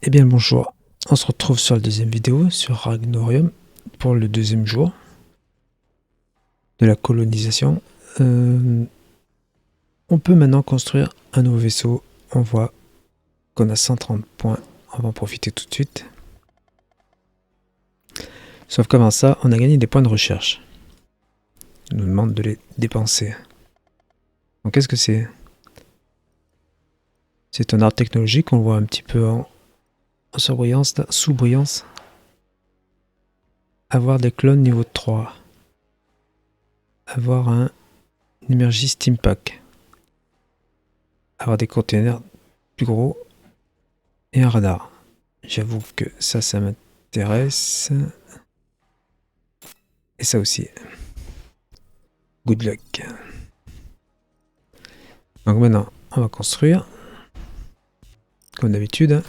Eh bien bonjour, on se retrouve sur la deuxième vidéo sur Ragnorium pour le deuxième jour de la colonisation. On peut maintenant construire un nouveau vaisseau. On voit qu'on a 130 points, on va en profiter tout de suite. Sauf qu'avant ça, on a gagné des points de recherche. On nous demande de les dépenser. Donc qu'est-ce que c'est? C'est un art technologique, on le voit un petit peu en surbrillance, sous-brillance. Avoir des clones niveau 3. Avoir un énergie Steam Pack. Avoir des containers plus gros et un radar. J'avoue que ça m'intéresse. Et ça aussi. Good luck. Donc maintenant, on va construire. Comme d'habitude.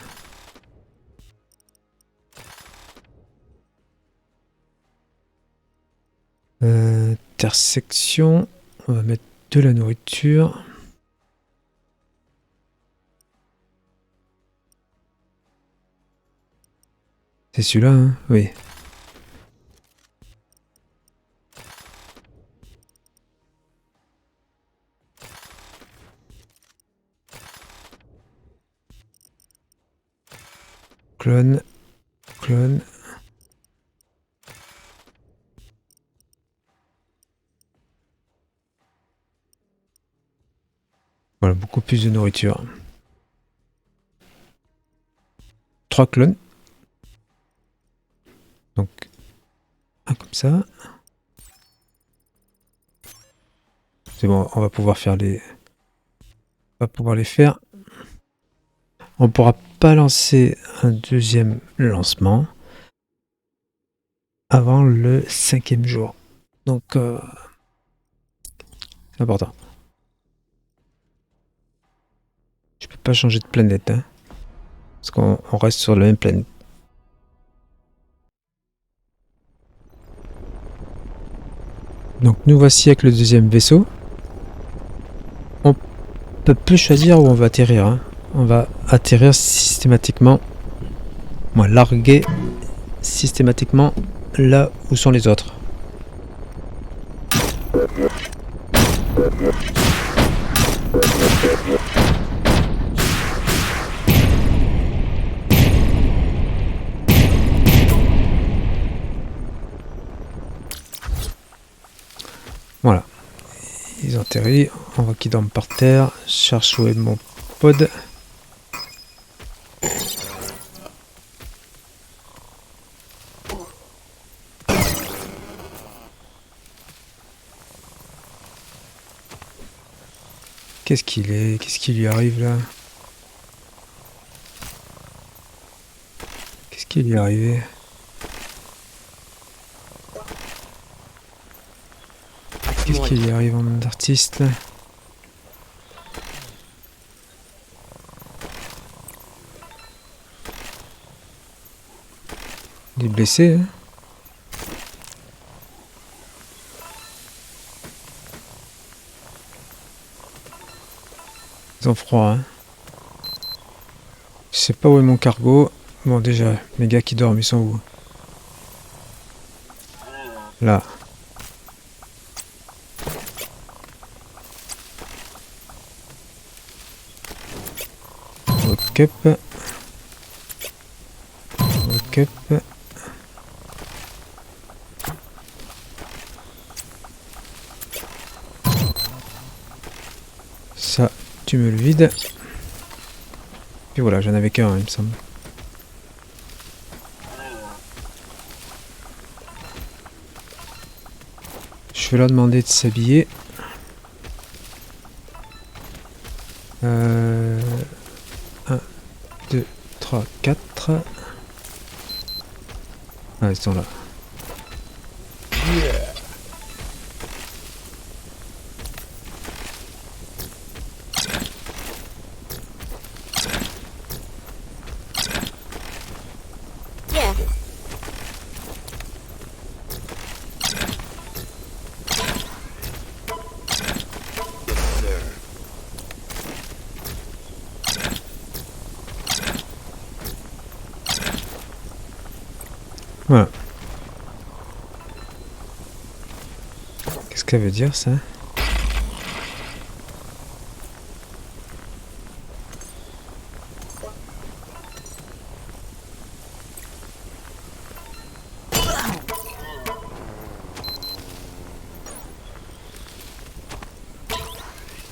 Intersection. On va mettre de la nourriture. C'est celui-là, hein? Oui. Clone. Clone. Voilà, beaucoup plus de nourriture. 3 clones. Donc, un comme ça. C'est bon, on va pouvoir faire les... On va pouvoir les faire. On ne pourra pas lancer un deuxième lancement avant le 5e jour. Donc, c'est important. Je peux pas changer de planète, hein, parce qu'on reste sur la même planète. Donc nous voici avec le deuxième vaisseau. On peut plus choisir où on va atterrir, hein. On va atterrir systématiquement, larguer systématiquement là où sont les autres. Voilà. Ils ont atterri. On voit qu'ils dorment par terre. Je cherche où est mon pod. Qu'est-ce qu'il est? Qu'est-ce qui lui arrive là? Qu'est-ce qui lui est arrivé? Qu'est-ce qui lui arrive en monde d'artiste là? Il est blessé, hein? Ils ont froid, hein? Je sais pas où est mon cargo. Bon, déjà, les gars qui dorment, ils sont où? Là. Occup. Occup. Ça, tu me le vides. Puis voilà, j'en avais qu'un, il me semble. Je vais leur demander de s'habiller. 1, 2, 3, 4. Ah, ils sont là. Voilà. Qu'est-ce qu'elle veut dire ça?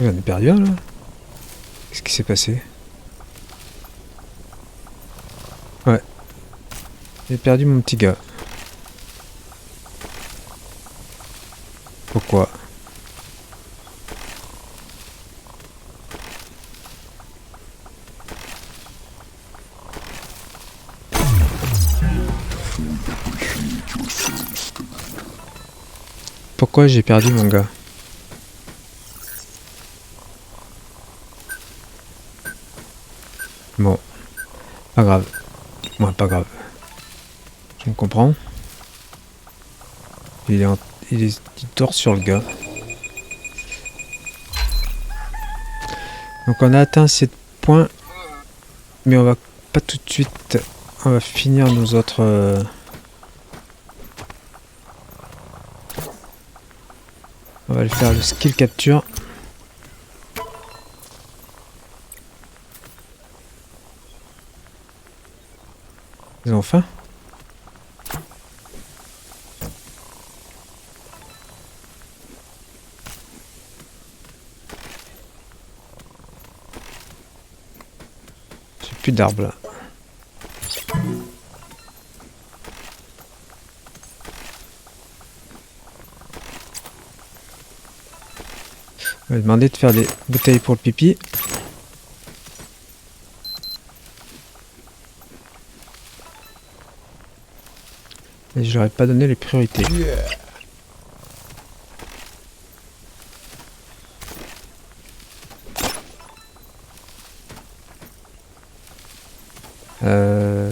J'en ai perdu un là. Qu'est-ce qui s'est passé? Ouais. J'ai perdu mon petit gars. Pourquoi? Pourquoi j'ai perdu mon gars? Bon, pas grave. Ouais, pas grave. Je me comprends. Il dort sur le gars. Donc on a atteint 7 points. Mais on va pas tout de suite. On va finir nos autres... On va aller faire le skill capture. Ils ont faim? J'ai plus d'arbres là. On va demander de faire des bouteilles pour le pipi. Et je leur ai pas donné les priorités.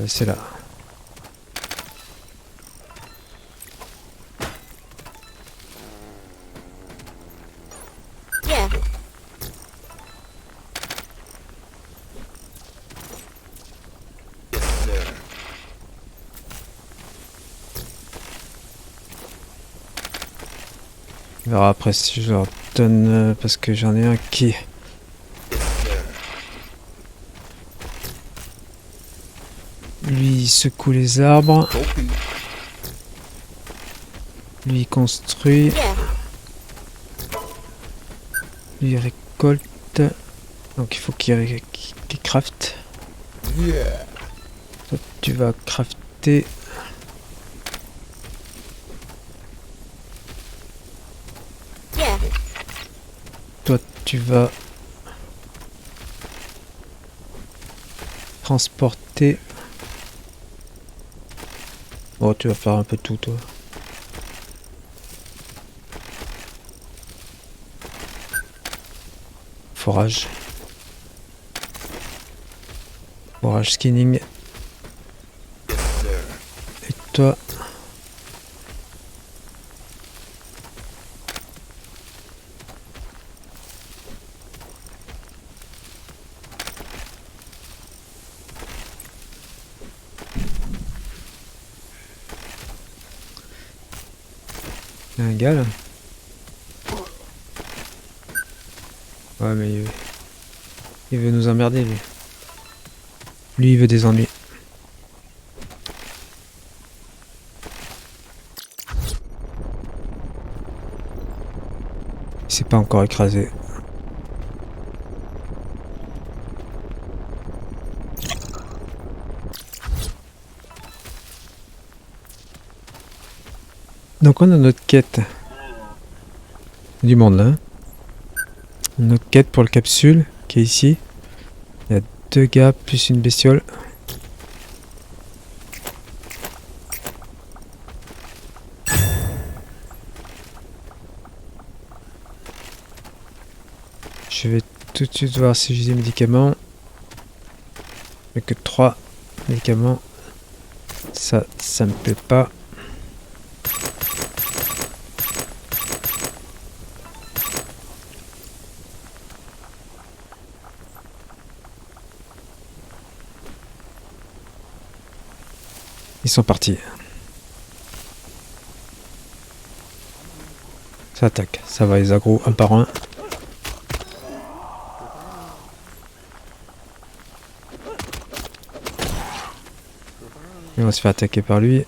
C'est là. Yeah. On verra après si je leur donne parce que j'en ai un qui... Lui il secoue les arbres. Lui il construit. Yeah. Lui il récolte. Donc il faut qu'il crafte. Toi tu vas crafter. Yeah. Toi tu vas transporter. Oh tu vas faire un peu tout toi. Forage. Forage skinning. Et toi. Il y a un gars là. Ouais mais il veut nous emmerder lui. Lui il veut des ennuis. Il s'est pas encore écrasé. Donc on a notre quête. Du monde là. Hein. Notre quête pour le capsule qui est ici. Il y a 2 gars plus une bestiole. Je vais tout de suite voir si j'ai des médicaments. Mais que 3 médicaments. Ça me plaît pas. Ils sont partis. Ça attaque, ça va les aggro un par un. Et on se fait attaquer par lui.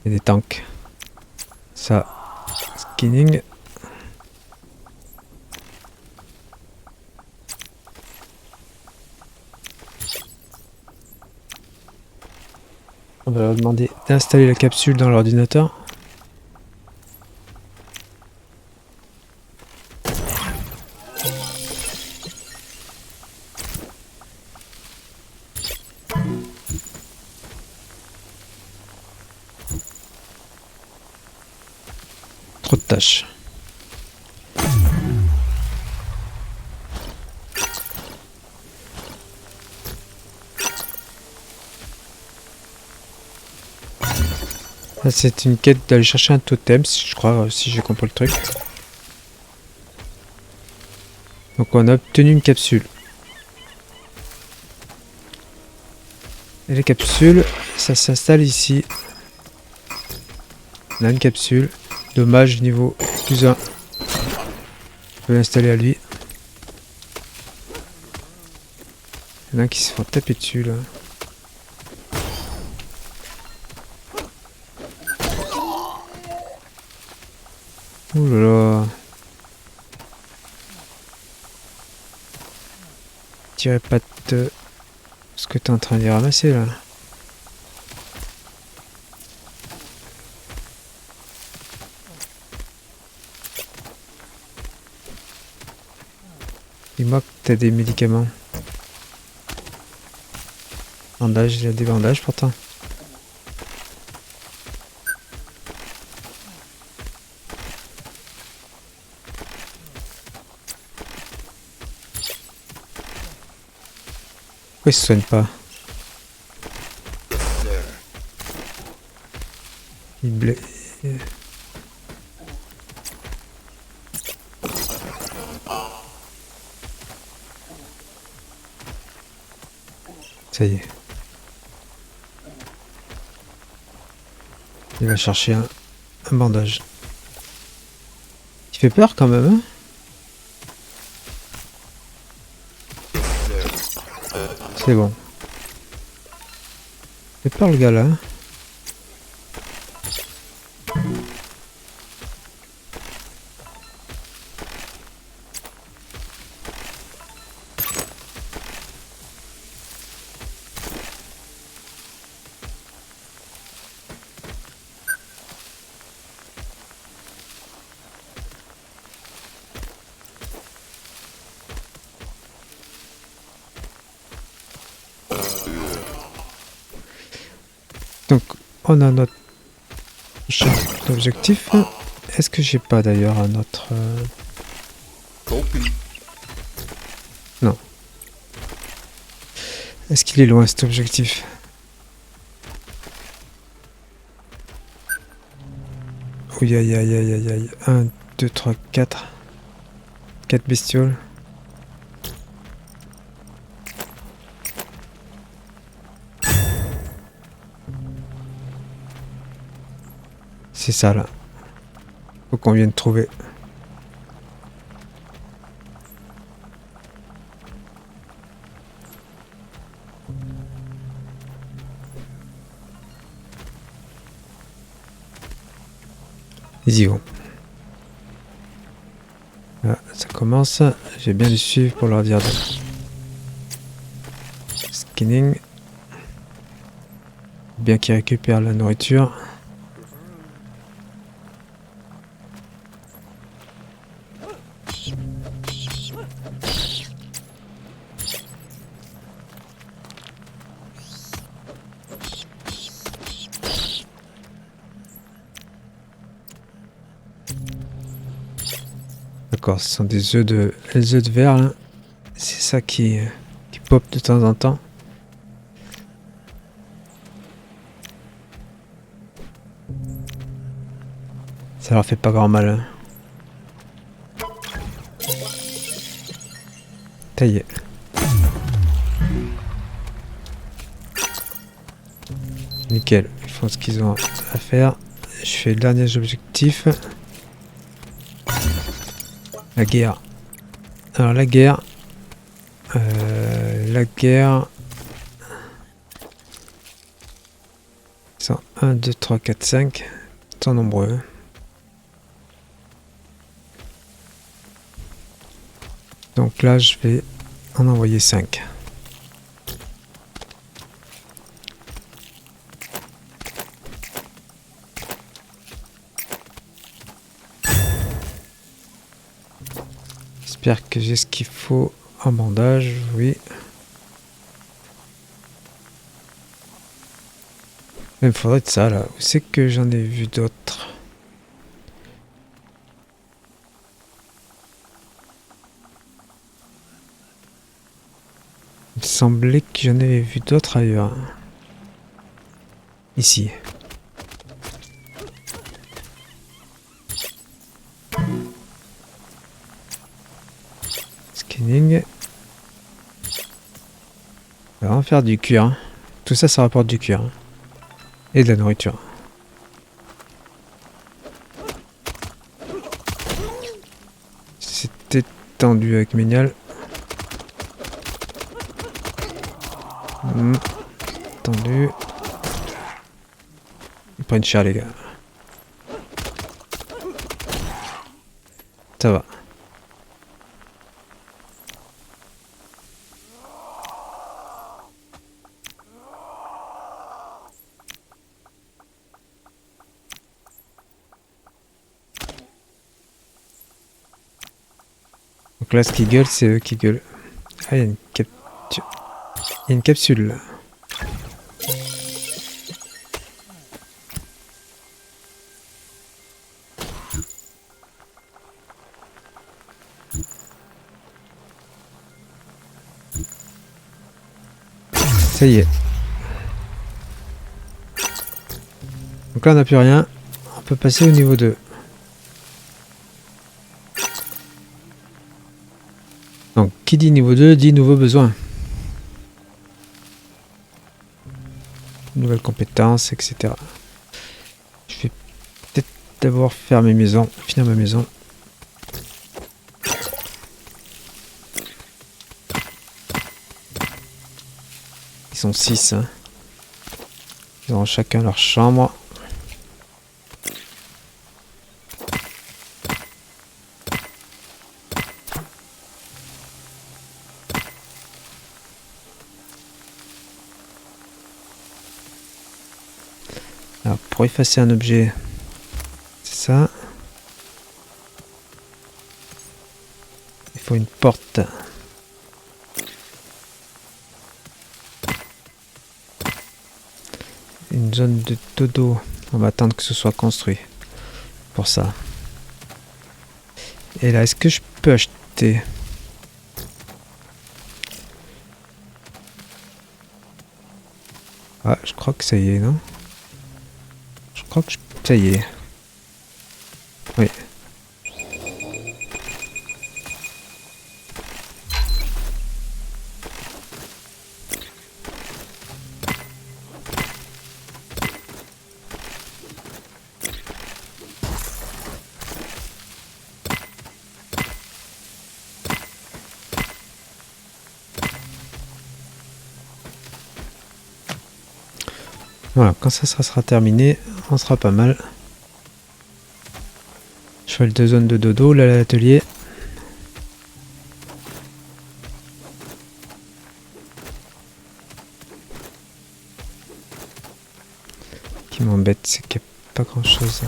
Et des tanks. Ça, skinning. On va leur demander d'installer la capsule dans l'ordinateur. Trop de tâches. Là, c'est une quête d'aller chercher un totem, je crois, si j'ai compris le truc. Donc on a obtenu une capsule. Et les capsules, ça s'installe ici. On a une capsule. Dommage niveau plus 1. Je peux l'installer à lui. Il y en a qui se font taper dessus là. Ouh là là. Tirez pas de ce que t'es en train de ramasser là. Dis-moi que t'as des médicaments. Bandages, il y a des bandages pourtant. Pourquoi il se soigne pas? Il blesse. Ça y est. Il va chercher un bandage. Il fait peur quand même, hein? C'est bon. Il fait peur le gars là. Hein? Donc, on a notre prochain objectif. Est-ce que j'ai pas d'ailleurs un autre... Non. Est-ce qu'il est loin cet objectif? Oui, aïe, aïe, aïe, aïe, aïe. 1, 2, 3, 4. 4 bestioles. C'est ça là. Faut qu'on vienne trouver. Ils y vont. Là, ça commence. J'ai bien dû suivre pour leur dire de... Skinning. Bien qu'ils récupèrent la nourriture. D'accord, ce sont des œufs de verre là. C'est ça qui pop de temps en temps. Ça leur fait pas grand mal. Hein. Ça y est. Nickel, ils font ce qu'ils ont à faire. je fais le dernier objectif. La guerre. Alors la guerre. Ils sont 1, 2, 3, 4, 5. Ils sont nombreux. Donc là, je vais en envoyer 5. J'espère que j'ai ce qu'il faut en bandage, oui. Il me faudrait de ça là. Où c'est que j'en ai vu d'autres? Il me semblait que j'en avais vu d'autres ailleurs. Ici. Scanning. On va en faire du cuir. Hein. Tout ça, ça rapporte du cuir. Hein. Et de la nourriture. C'était tendu avec Ménial. Tendu. Ils prennent cher les gars. Ça va. Donc là, ce qui gueule, c'est eux qui gueulent. Ah, il y a une capture. Il y a une capsule là. Ça y est. Donc là, on n'a plus rien. On peut passer au niveau 2. Donc, qui dit niveau 2 dit nouveau besoin. Nouvelles compétences, etc. Je vais peut-être d'abord faire mes maisons, finir ma maison. Ils sont 6. Hein. Ils auront chacun leur chambre. Alors, pour effacer un objet, c'est ça. Il faut une porte. Une zone de dodo. On va attendre que ce soit construit. Pour ça. Et là, est-ce que je peux acheter? Ah, je crois que ça y est, non? Je crois que ça y est. Oui. Voilà, quand ça sera terminé, on sera pas mal. Je fais deux zones de dodo, là l'atelier. Ce qui m'embête, c'est qu'il n'y a pas grand chose.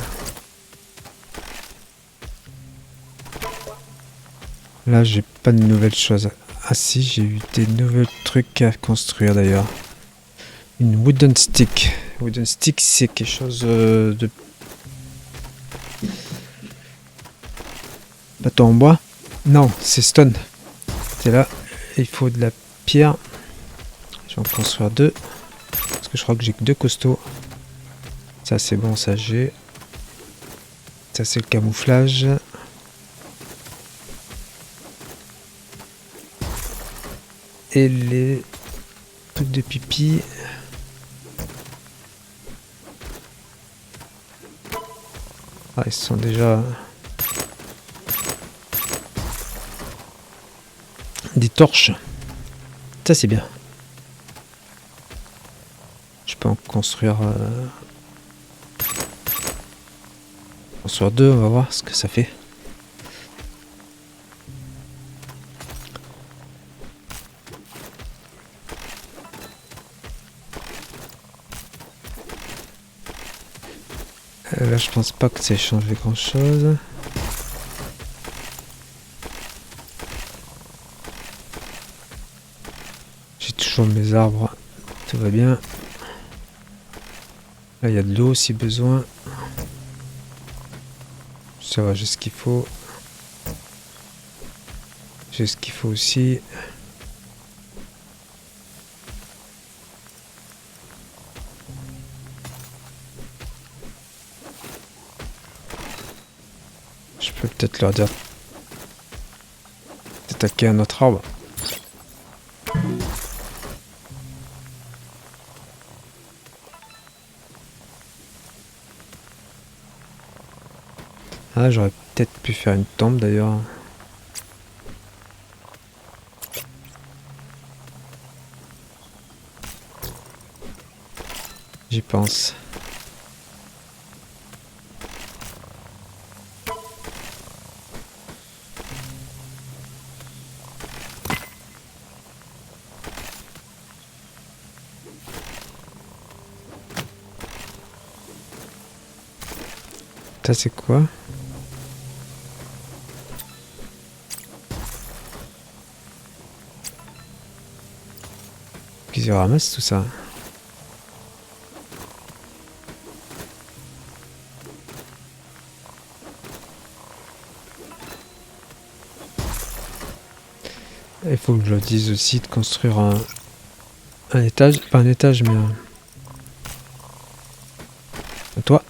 Là, j'ai pas de nouvelles choses. Ah si, j'ai eu des nouveaux trucs à construire d'ailleurs. Une wooden stick. Wooden stick, c'est quelque chose de bâton en bois. Non, c'est stone. C'est là. Il faut de la pierre. Je vais en construire 2. Parce que je crois que j'ai que 2 costauds. Ça c'est bon, ça j'ai. Ça c'est le camouflage. Et les trucs de pipi. Ah, ils sont déjà... Des torches. Ça, c'est bien. Je peux en construire... Construire deux, on va voir ce que ça fait. Là, je pense pas que ça ait changé grand chose. J'ai toujours mes arbres, tout va bien. Là, il y a de l'eau si besoin. Ça va, j'ai ce qu'il faut. J'ai ce qu'il faut aussi. Je peux peut-être leur dire d'attaquer un autre arbre. Ah, j'aurais peut-être pu faire une tombe d'ailleurs. J'y pense. Ça c'est quoi? Qu'ils ramassent tout ça. Il faut que je leur dise aussi de construire un étage, pas un étage mais un toit.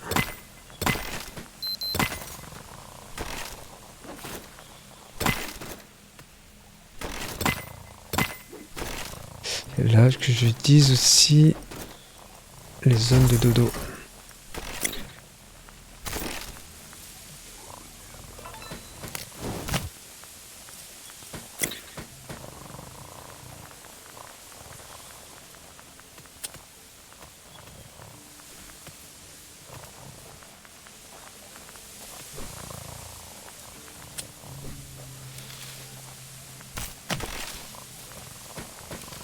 Et là que je dise aussi les zones de dodo.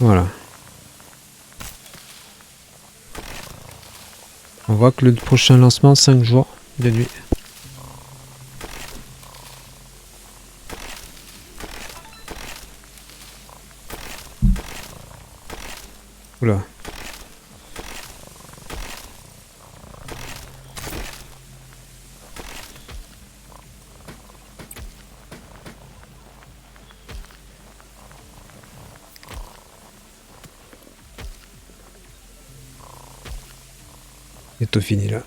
Voilà. On voit que le prochain lancement, 5 jours de nuit. Oula. Bientôt fini là.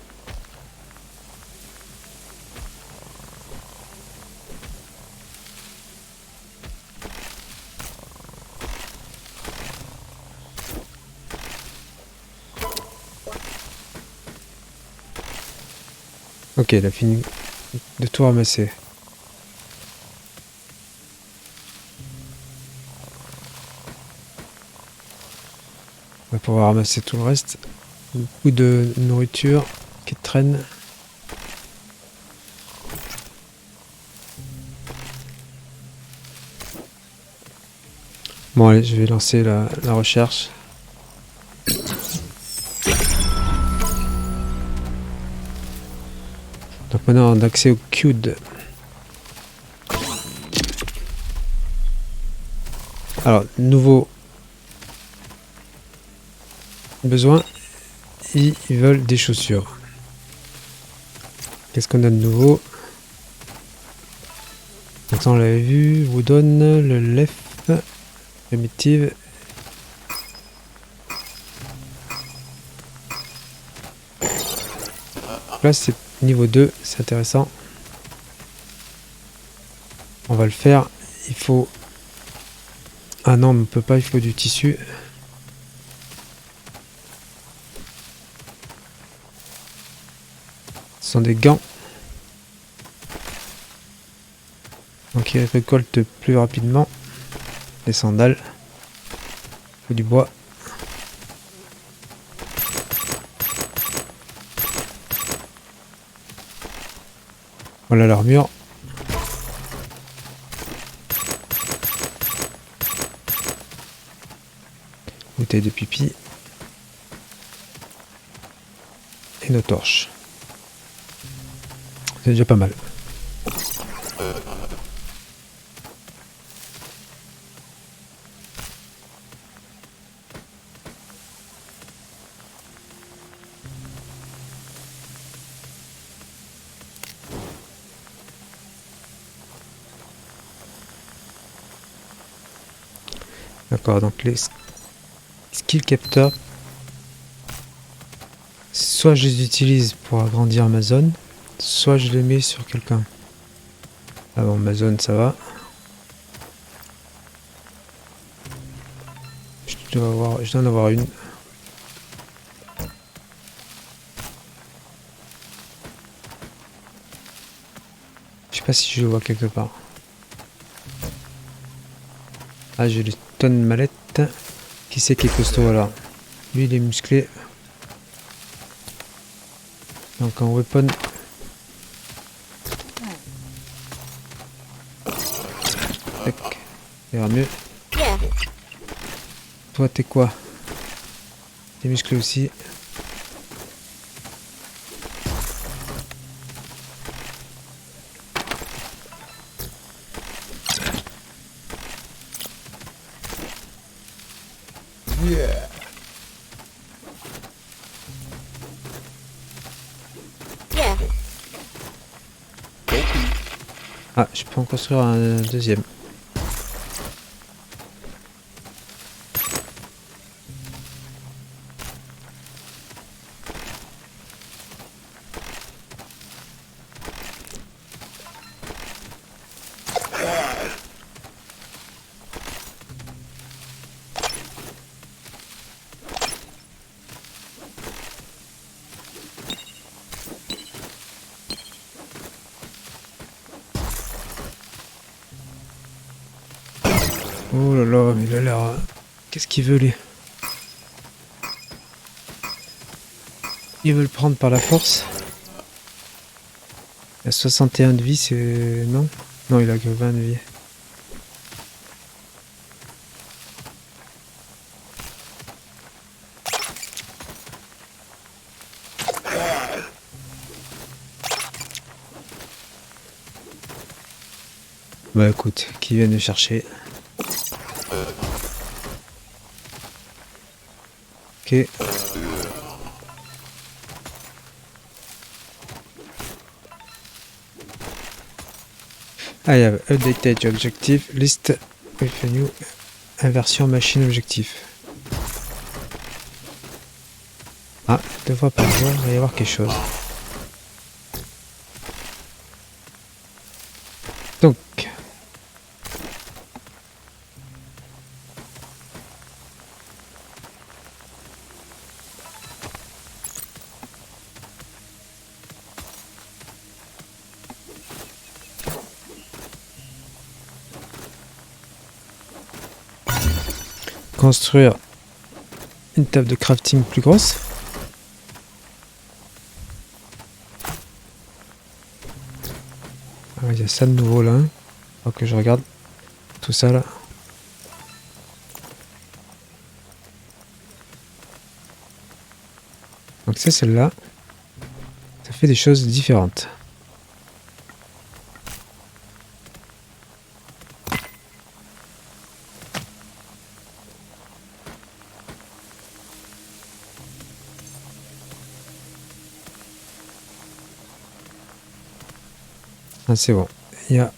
Ok, il a fini de tout ramasser. On va pouvoir ramasser tout le reste. Beaucoup de nourriture qui traîne. Bon allez, je vais lancer la recherche. Donc maintenant on a accès au CUD. Alors, nouveau besoin, ils veulent des chaussures. Qu'est-ce qu'on a de nouveau? Donc ça on l'avait vu, vous donne le lef, primitive. Là c'est niveau 2, c'est intéressant. On va le faire, il faut... Ah non, on ne peut pas, il faut du tissu. Ce sont des gants. Donc il récolte plus rapidement les sandales. Faut du bois. Voilà l'armure. Bouteille de pipi. Et nos torches. C'est déjà pas mal. D'accord, donc les skill capteurs, soit je les utilise pour agrandir ma zone, soit je les mets sur quelqu'un. Ah bon, ma zone ça va. Je dois en avoir une. Je sais pas si je le vois quelque part. Ah, j'ai le tonne mallette. Qui c'est qui est costaud alors? Lui il est musclé. Donc en weapon. Tac. Ça ira mieux. Yeah. Toi t'es quoi? T'es musclé aussi. Yeah. Ah, je peux en construire un deuxième. Oh là là, mais il a l'air... Qu'est-ce qu'il veut lui? Il veut le prendre par la force. Il a 61 de vie, c'est... Non? Non, il a que 20 de vie. Bah écoute, qui vient de chercher. Ok. I have updated your objective list with a new inversion machine objectif. Ah, 2 fois par jour, il va y avoir quelque chose. Donc, construire une table de crafting plus grosse. Ah, il y a ça de nouveau là. Faut que je regarde tout ça là. Donc c'est celle-là. Ça fait des choses différentes. Ah, c'est bon. Il y a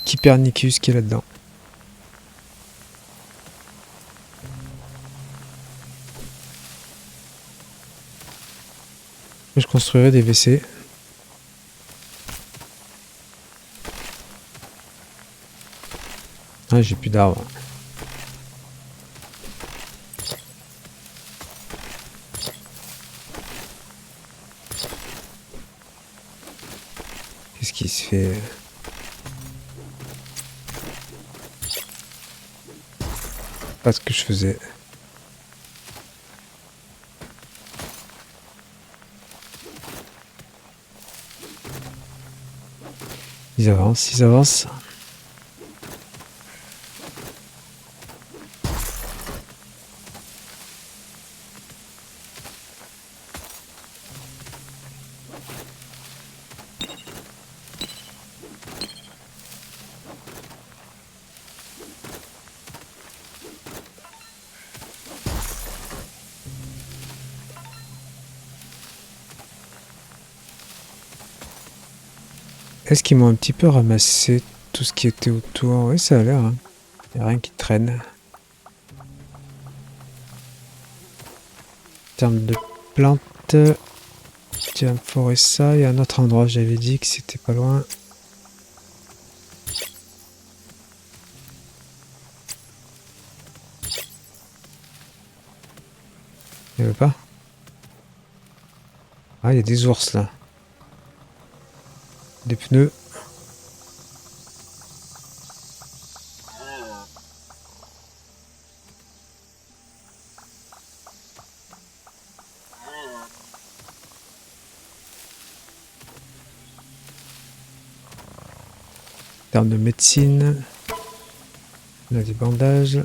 Copernicus qui est là-dedans. Je construirai des WC. Ah, j'ai plus d'arbres. Qu'est-ce qui se fait? pas ce que je faisais. Ils avancent, ils avancent. Est-ce qu'ils m'ont un petit peu ramassé tout ce qui était autour? Oui, ça a l'air. Hein. Il n'y a rien qui traîne. En termes de plantes, tu vas me forer ça. Il y a un autre endroit, j'avais dit que c'était pas loin. Il veut pas? Ah, il y a des ours là. Des pneus. En termes de médecine, on a des bandages.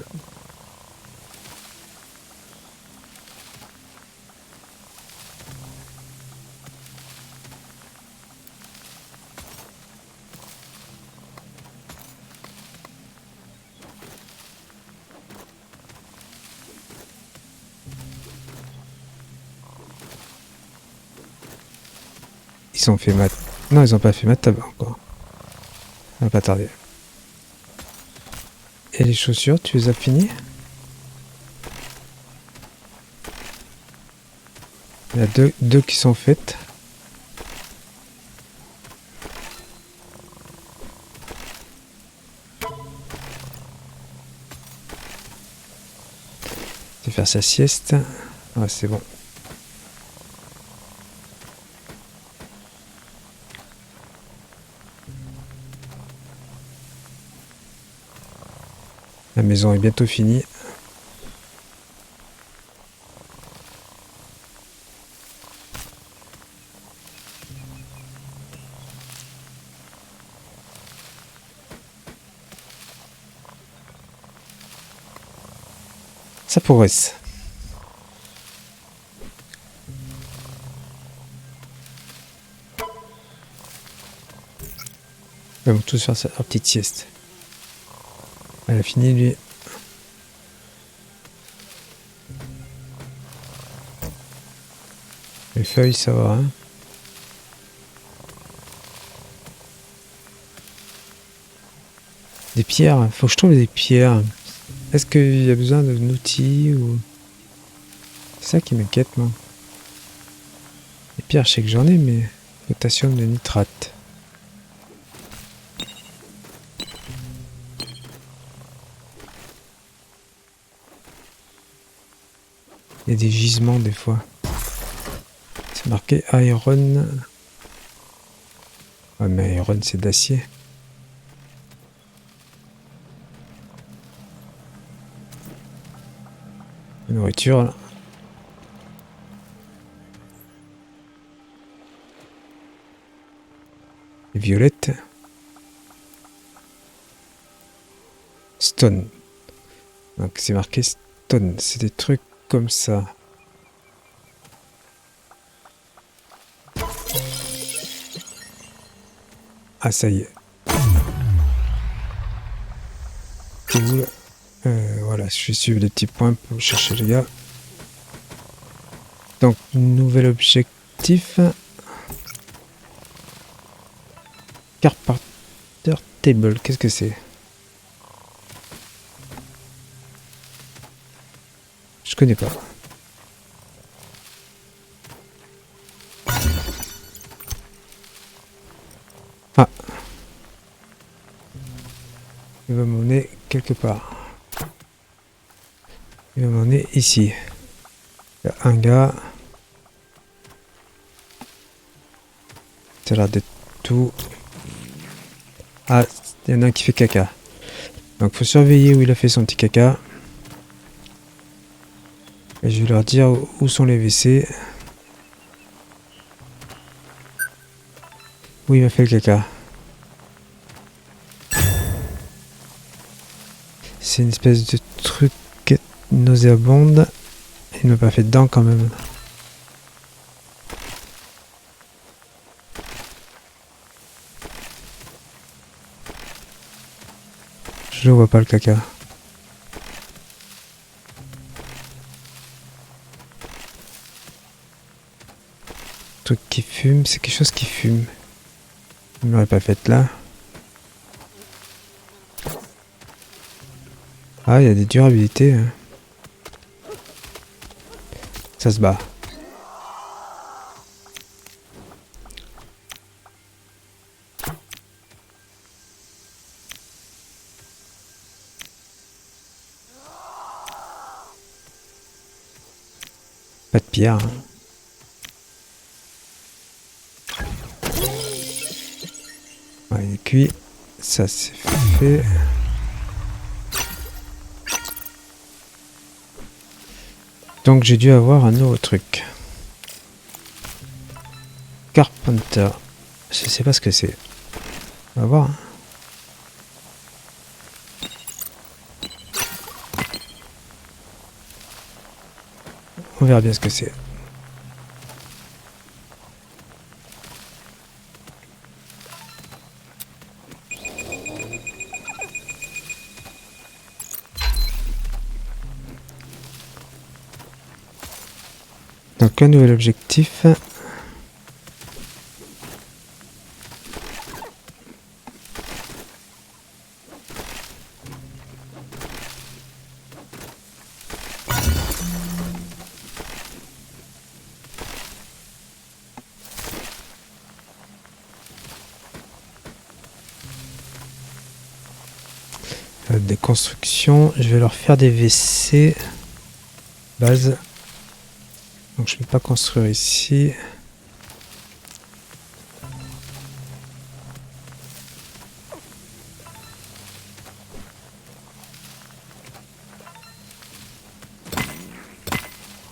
Ils ont fait mat. Non, ils ont pas fait mat tabac encore. Ça va pas tarder. Et les chaussures, tu les as finies? Il y a deux qui sont faites. Je vais faire sa sieste. Ah, c'est bon. La maison est bientôt finie. Ça progresse. Ils vont tous faire leur petite sieste. Elle a fini, lui. Les feuilles, ça va. Hein. Des pierres. Faut que je trouve des pierres. Est-ce qu'il y a besoin d'un outil ou... C'est ça qui m'inquiète, moi. Les pierres, je sais que j'en ai, mais... Potassium de nitrate. Il y a des gisements, des fois. C'est marqué Iron. Ouais, mais Iron, c'est d'acier. La nourriture, là. Les violettes. Stone. Donc c'est marqué stone. C'est des trucs comme ça. Ah, ça y est. C'est où là? Voilà, je vais suivre les petits points pour chercher les gars. Donc, nouvel objectif. Carpenter Table, qu'est-ce que c'est? Je connais pas. Ah. Il va m'emmener quelque part. Il va m'emmener ici. Il y a un gars. Ça a l'air d'être tout. Ah, il y en a un qui fait caca. Donc faut surveiller où il a fait son petit caca. Et je vais leur dire où sont les WC. Où il m'a fait le caca. C'est une espèce de truc nauséabonde. Il m'a pas fait dedans quand même. Je le vois pas le caca. Truc qui fume, c'est quelque chose qui fume. Il ne l'aurait pas fait là. Ah, il y a des durabilités. Hein. Ça se bat. Pas de pierre. Hein. Ouais, il est cuit. Ça c'est fait. Donc j'ai dû avoir un nouveau truc. Carpenter. Je sais pas ce que c'est. On va voir. Hein. On verra bien ce que c'est. Donc un nouvel objectif. Des constructions. Je vais leur faire des WC. Base. Donc je ne vais pas construire ici.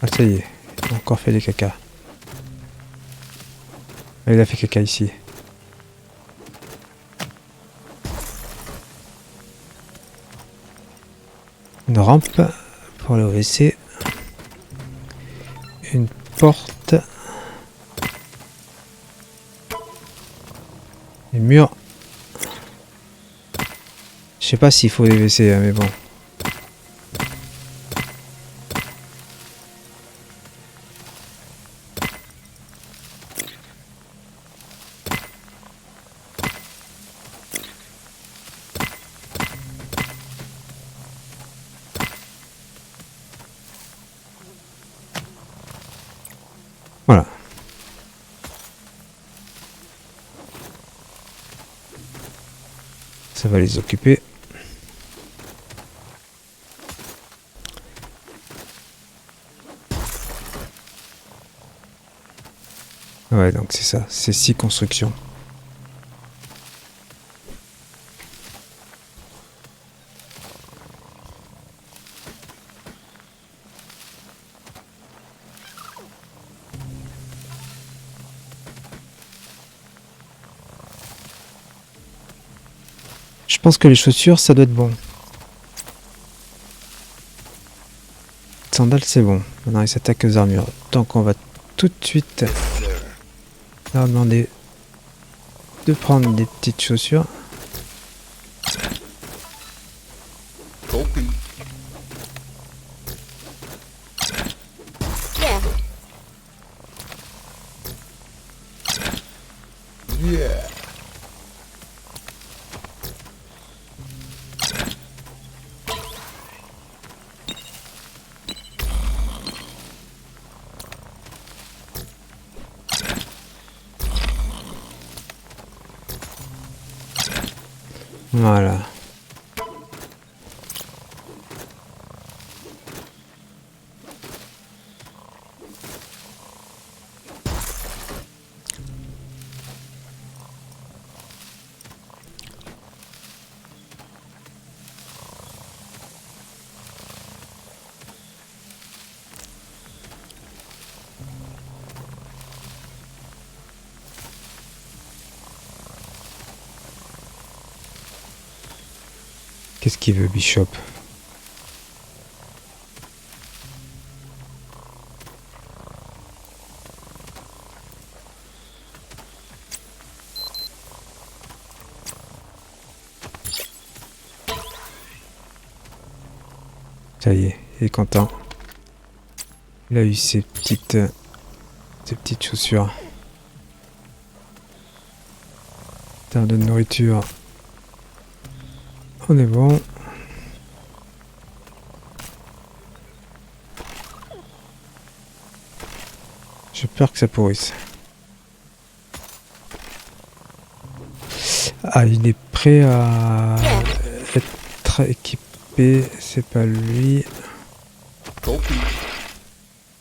Ah ça y est, il a encore fait des caca. Ah, il a fait caca ici. Une rampe pour le WC. Une porte. Les murs. Je sais pas s'il faut des WC, hein, mais bon. Voilà. Ça va les occuper. Ouais, donc c'est ça. C'est 6 constructions. Je pense que les chaussures, ça doit être bon. Sandales, c'est bon. Maintenant, ils s'attaquent aux armures. Donc, on va tout de suite leur demander de prendre des petites chaussures. Yeah. Voilà. Qu'est-ce qu'il veut, Bishop? Ça y est, il est content. Il a eu ses petites chaussures. En termes de nourriture, on est bon. J'ai peur que ça pourrisse. Ah, il est prêt à être équipé. C'est pas lui.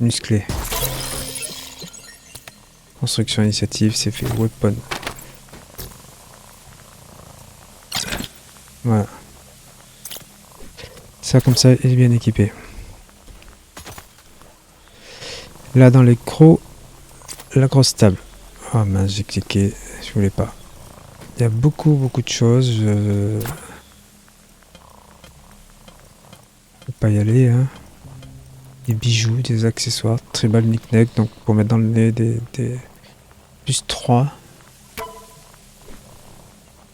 Musclé. Construction initiative, c'est fait. Weapon. Voilà. Ça, comme ça, il est bien équipé. Là, dans les crocs, la grosse table. Ah mince, j'ai cliqué. Je voulais pas. Il y a beaucoup de choses. Je ne peux pas y aller. Hein. Des bijoux, des accessoires. Tribal knick-knack. Donc, pour mettre dans le nez des plus 3.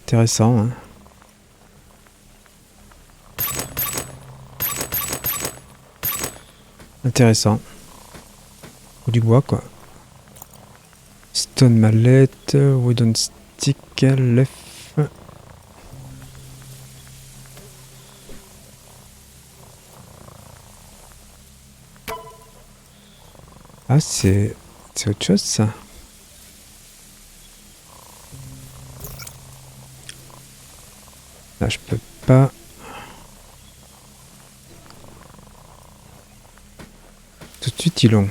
Intéressant. Hein. Intéressant. Ou du bois, quoi. Stone mallette, wooden stick, left. Ah, c'est autre chose, ça. Là, je peux pas. Tout de suite, ils l'ont.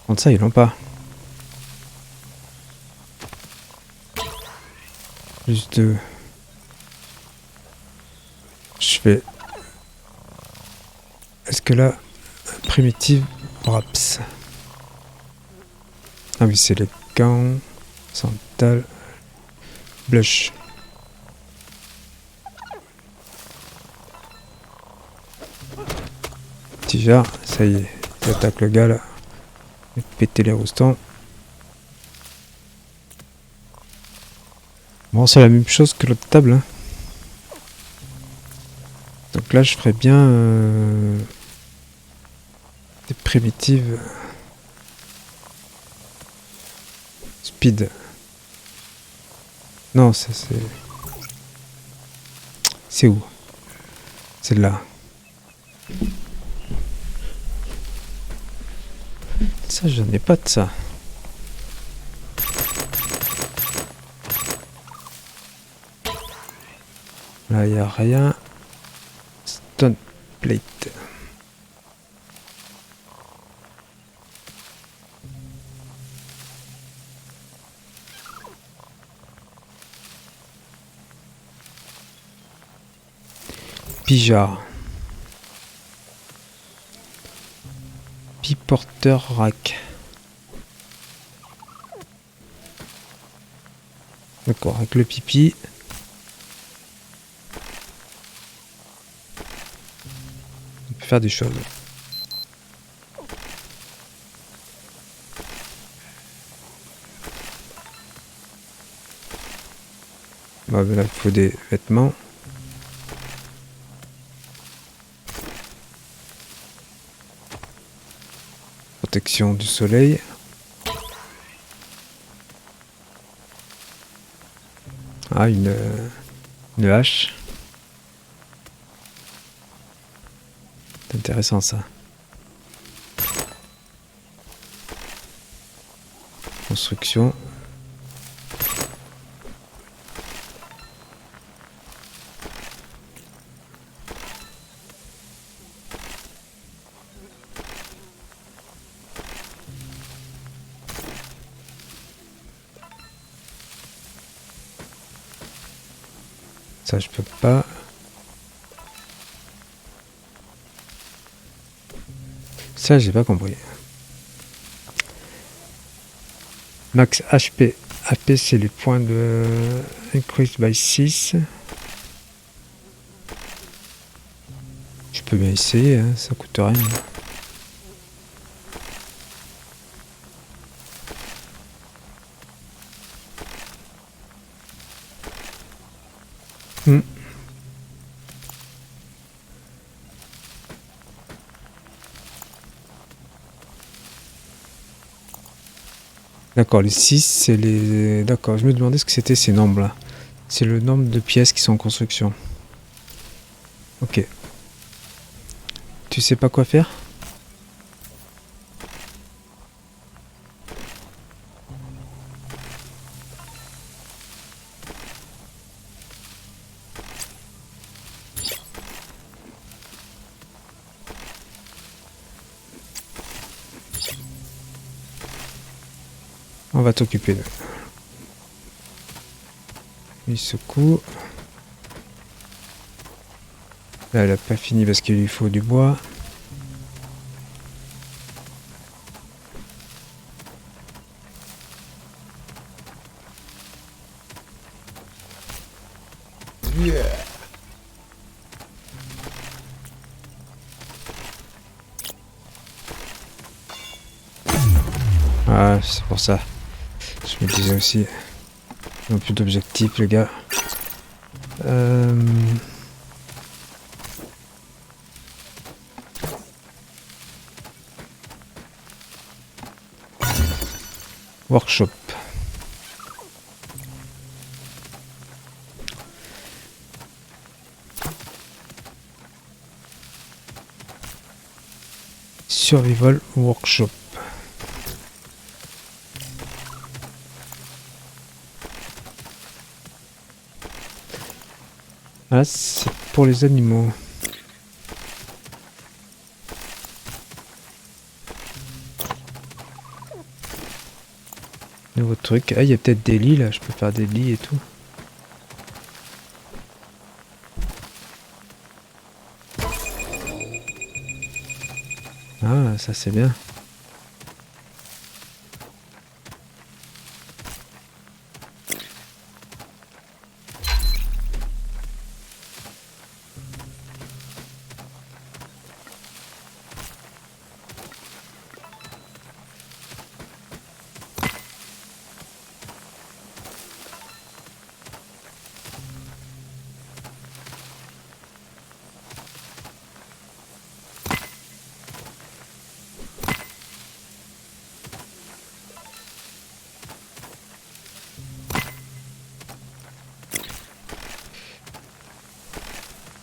Contre ça, ils l'ont pas. Juste deux. Je fais. Est-ce que là, primitive wraps. Ah oui, c'est les gants. Santal. Blush. Petit jar, ça y est. Il attaque le gars là. Il va péter les roustons. Bon, c'est la même chose que l'autre table. Hein. Donc là, je ferais bien des primitives. Speed. Non, ça c'est... C'est où? C'est là. Ça, j'en ai pas de ça. Là, il n'y a rien. Stone plate. Pijard. Piporteur rack. D'accord, avec le pipi. On peut faire des choses. Bon, là, il faut des vêtements. Protection du soleil. Ah, une hache. C'est intéressant ça. Construction. Ça, je peux pas. Ça, j'ai pas compris. Max HP. HP, c'est les points de increase by 6. peut bien essayer, hein, ça coûte rien. Hmm. D'accord, les 6, c'est les... D'accord, je me demandais ce que c'était ces nombres-là. C'est le nombre de pièces qui sont en construction. Ok. Tu sais pas quoi faire? On va t'occuper d'eux. Il secoue. Là, elle a pas fini parce qu'il lui faut du bois. Ah, c'est pour ça. Je me disais aussi. Ils n'ont plus d'objectifs, les gars. Workshop. Survival Workshop. Ah, c'est pour les animaux. Nouveau truc. Ah, il y a peut-être des lits là, je peux faire des lits et tout. Ah, ça c'est bien.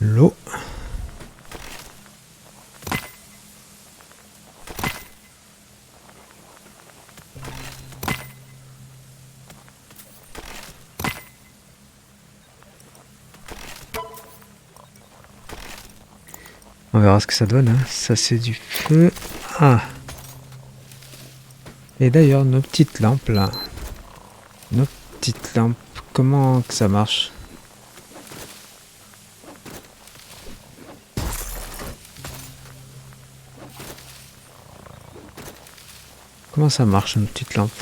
L'eau. On verra ce que ça donne. Hein. Ça c'est du feu. Ah. Et d'ailleurs, nos petites lampes là. Nos petites lampes. Comment que ça marche? Comment ça marche une petite lampe?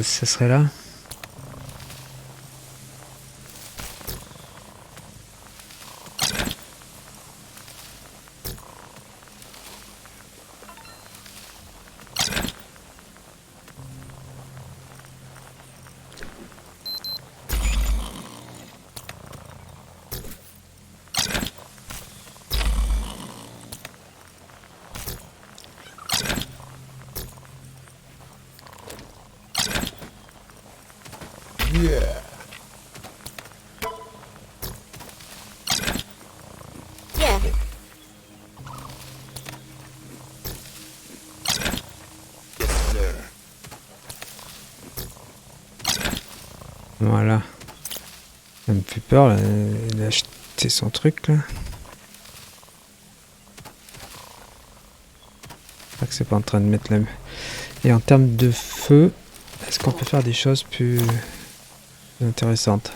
Ça serait là? Yeah. Voilà. Ça me fait peur là. Il a acheté son truc là. J'espère que c'est pas en train de mettre la... Et en termes de feu, est-ce qu'on peut faire des choses plus intéressantes?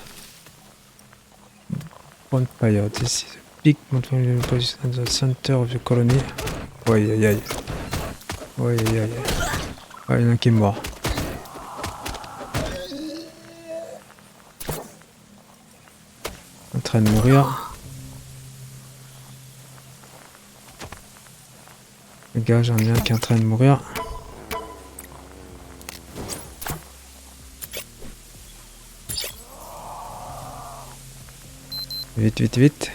Bonfire, this is Pick, montre le position the center of the colony. Ouais, aïe aïe. Ouais, aïe aïe. Ouais, il y en a un qui est mort. En train de mourir. Les gars, j'en ai un qui est en train de mourir. Vite, vite, vite.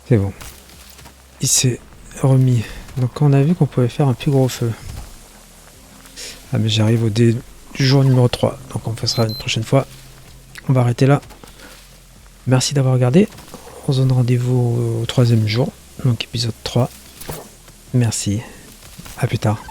C'est bon. Il s'est remis. Donc on a vu qu'on pouvait faire un plus gros feu. Ah mais j'arrive au dé du jour numéro 3. Donc on passera une prochaine fois. On va arrêter là. Merci d'avoir regardé. On se donne rendez-vous au 3e jour. Donc épisode 3. Merci. À plus tard.